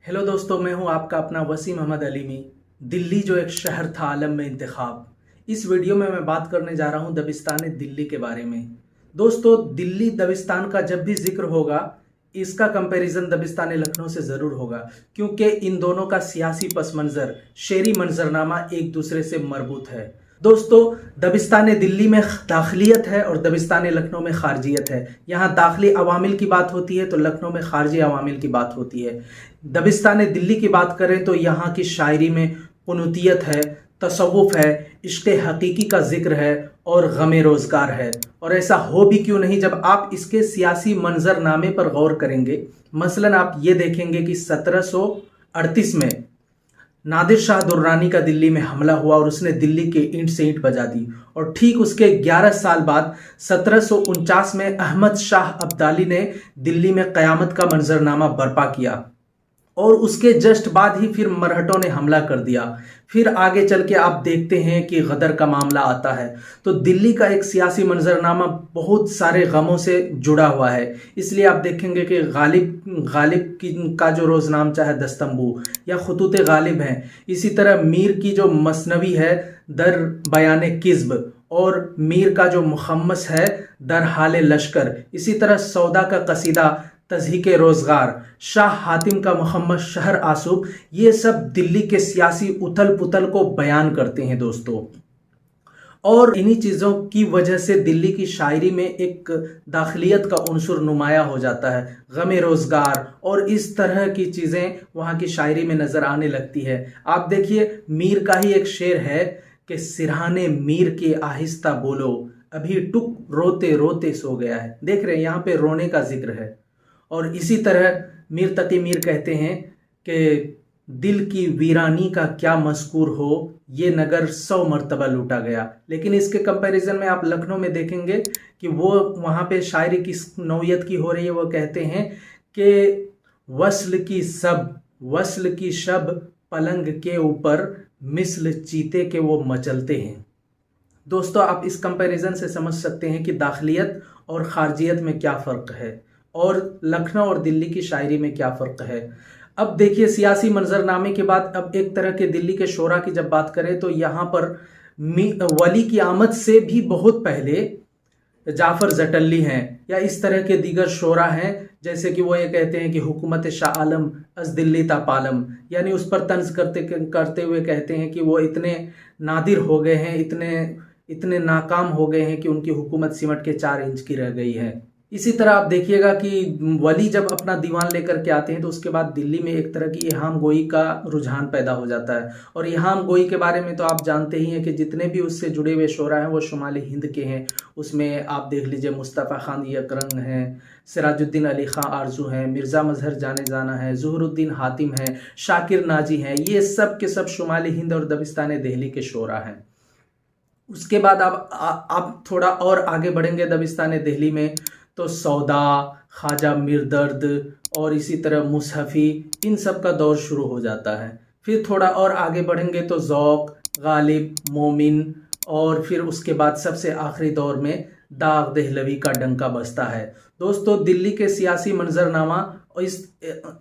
Hello दोस्तों, मैं हूं आपका अपना वसीम अहमद अलीमी। दिल्ली जो एक शहर था आलम में इंतखाब। इस वीडियो में मैं बात करने जा रहा हूं दबिस्तान दिल्ली के बारे में। दोस्तों, दिल्ली दबिस्तान का जब भी जिक्र होगा, इसका कंपैरिजन दबिस्तान लखनऊ से ज़रूर होगा, क्योंकि इन दोनों का सियासी पस मंज़र, शेरी मंजरनामा एक दूसरे से मरबूत है। दोस्तों, दबिस्तान दिल्ली में दाखिलियत है और दबिस्तान लखनऊ में खारजियत है। यहाँ दाखिली अवामिल की बात होती है तो लखनऊ में खारजी अवामिल की बात होती है। दबिस्तान दिल्ली की बात करें तो यहाँ की शायरी में कुनूतियत है, तसव्वुफ है, इश्क़ हकीकी का जिक्र है और गम रोज़गार है। और ऐसा हो भी क्यों नहीं जब आप इसके सियासी मंजरनामे पर गौर करेंगे। मसलन आप ये देखेंगे कि 1738 में नादिर शाह दुर्रानी का दिल्ली में हमला हुआ और उसने दिल्ली के ईंट से ईंट बजा दी। और ठीक उसके 11 साल बाद 1749 में अहमद शाह अब्दाली ने दिल्ली में क़यामत का मंजरनामा बर्पा किया और उसके जस्ट बाद ही फिर मरहटों ने हमला कर दिया। फिर आगे चल के आप देखते हैं कि गदर का मामला आता है। तो दिल्ली का एक सियासी मंजरनामा बहुत सारे गमों से जुड़ा हुआ है। इसलिए आप देखेंगे कि गालिब का जो रोज़नामचा है दस्तंबू या खुतूत गालिब हैं। इसी तरह मीर की जो मसनवी है दर बयान किज़्ब और मीर का जो मुखम्मस है दर हाल लश्कर। इसी तरह सौदा का कसीदा तज़हीक रोज़गार, शाह हातिम का मुखम्मस शहर आसूब, ये सब दिल्ली के सियासी उथल पुथल को बयान करते हैं दोस्तों। और इन्हीं चीज़ों की वजह से दिल्ली की शायरी में एक दाखिलियत का उन्सुर नुमाया हो जाता है। गम रोज़गार और इस तरह की चीज़ें वहाँ की शायरी में नज़र आने लगती है। आप देखिए, मीर का ही एक शेर है कि सिरहाने मीर के आहिस्ता बोलो, अभी टुक रोते रोते सो गया है। देख रहे हैं, यहाँ पे रोने का जिक्र है। और इसी तरह मीर तकी मीर कहते हैं कि दिल की वीरानी का क्या मज़कूर हो, ये नगर 100 मरतबा लूटा गया। लेकिन इसके कंपैरिजन में आप लखनऊ में देखेंगे कि वो वहाँ पे शायरी किस नौयत की हो रही है। वो कहते हैं कि वस्ल की शब पलंग के ऊपर मिस्ल चीते के वो मचलते हैं। दोस्तों, आप इस कंपैरिजन से समझ सकते हैं कि दाखिलियत और खारजियत में क्या फ़र्क है और लखनऊ और दिल्ली की शायरी में क्या फ़र्क है। अब देखिए, सियासी मंजरनामे के बाद अब एक तरह के दिल्ली के शोरा की जब बात करें तो यहाँ पर वली की आमद से भी बहुत पहले जाफ़र जटल्ली हैं या इस तरह के दीगर शोरा हैं। जैसे कि वो ये कहते हैं कि हुकूमत शाह आलम अज दिल्ली ता पालम, यानी उस पर तंज करते हुए कहते हैं कि वो इतने नादिर हो गए हैं, इतने नाकाम हो गए हैं कि उनकी हुकूमत सिमट के 4 इंच की रह गई है। इसी तरह आप देखिएगा कि वली जब अपना दीवान लेकर के आते हैं तो उसके बाद दिल्ली में एक तरह की इहाम गोई का रुझान पैदा हो जाता है। और इहाम गोई के बारे में तो आप जानते ही हैं कि जितने भी उससे जुड़े हुए शोरा हैं वो शुमाली हिंद के हैं। उसमें आप देख लीजिए, मुस्तफ़ा खान यकरंग हैं, सिराजुद्दीन अली खां आरजू हैं, मिर्ज़ा मजहर जाने जाना है, ज़ुहरुद्दीन हातिम हैं, शाकिर नाजी हैं। ये सब के सब शुमाली हिंद और दबिस्तान दिल्ली के शोरा हैं। उसके बाद आप थोड़ा और आगे बढ़ेंगे दबिस्तान दिल्ली में तो सौदा, ख्वाजा मिरदर्द और इसी तरह मुसहफ़ी, इन सब का दौर शुरू हो जाता है। फिर थोड़ा और आगे बढ़ेंगे तो ज़ौक़, गालिब, मोमिन और फिर उसके बाद सबसे आखिरी दौर में दाग देहलवी का डंका बजता है। दोस्तों, दिल्ली के सियासी मंजरनामा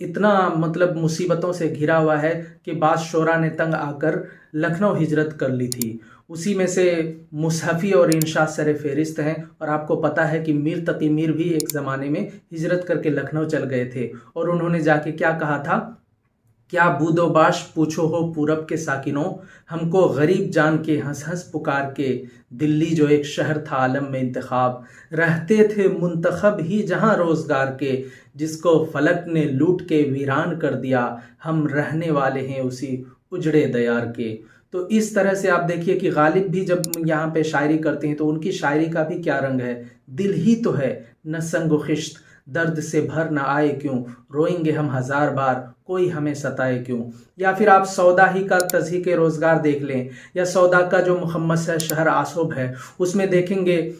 इतना मतलब मुसीबतों से घिरा हुआ है कि बाज़ शोरा ने तंग आकर लखनऊ हिजरत कर ली थी। उसी में से मुसहफ़ी और इंशाद सर फहरिस्त हैं। और आपको पता है कि मीर तकी मीर भी एक ज़माने में हिजरत करके लखनऊ चल गए थे और उन्होंने जाके क्या कहा था, क्या बूदोबाश पूछो हो पूरब के साकिनों, हमको गरीब जान के हंस हंस पुकार के, दिल्ली जो एक शहर था आलम में इंतखाब, रहते थे मुंतखब ही जहां रोज़गार के, जिसको फलक ने लूट के वीरान कर दिया, हम रहने वाले हैं उसी उजड़े दयार के। तो इस तरह से आप देखिए कि गालिब भी जब यहाँ पे शायरी करते हैं तो उनकी शायरी का भी क्या रंग है। दिल ही तो है न संग खिश्त, दर्द से भर न आए क्यों, रोएंगे हम 1000 बार, कोई हमें सताए क्यों। या फिर आप सौदा ही का तज़हीक रोज़गार देख लें, या सौदा का जो मुखम्मस है शहर आसूब है, उसमें देखेंगे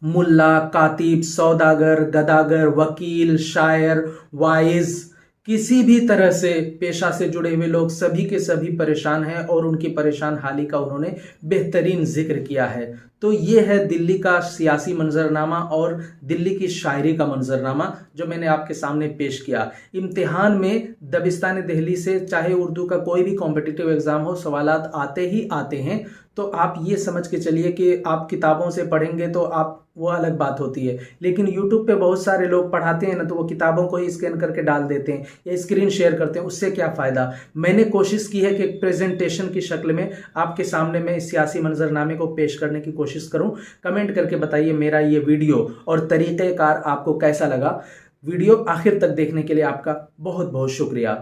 मुल्ला, कातिब, सौदागर, गदागर, वकील, शायर, वाइज, किसी भी तरह से पेशा से जुड़े हुए लोग सभी के सभी परेशान हैं और उनकी परेशान हाली का उन्होंने बेहतरीन जिक्र किया है। तो ये है दिल्ली का सियासी मंजरनामा और दिल्ली की शायरी का मंजरनामा जो मैंने आपके सामने पेश किया। इम्तिहान में दबिस्तान दिल्ली से चाहे उर्दू का कोई भी कॉम्पिटिटिव एग्जाम हो, सवालात आते ही आते हैं। तो आप ये समझ के चलिए कि आप किताबों से पढ़ेंगे तो आप वो अलग बात होती है, लेकिन YouTube पे बहुत सारे लोग पढ़ाते हैं ना, तो वो किताबों को ही स्कैन करके डाल देते हैं या स्क्रीन शेयर करते हैं, उससे क्या फ़ायदा। मैंने कोशिश की है कि एक प्रेजेंटेशन की शक्ल में आपके सामने मैं इस सियासी मंजरनामे को पेश करने की कोशिश करूं। कमेंट करके बताइए मेरा ये वीडियो और तरीक़ेकार आपको कैसा लगा। वीडियो आखिर तक देखने के लिए आपका बहुत बहुत शुक्रिया।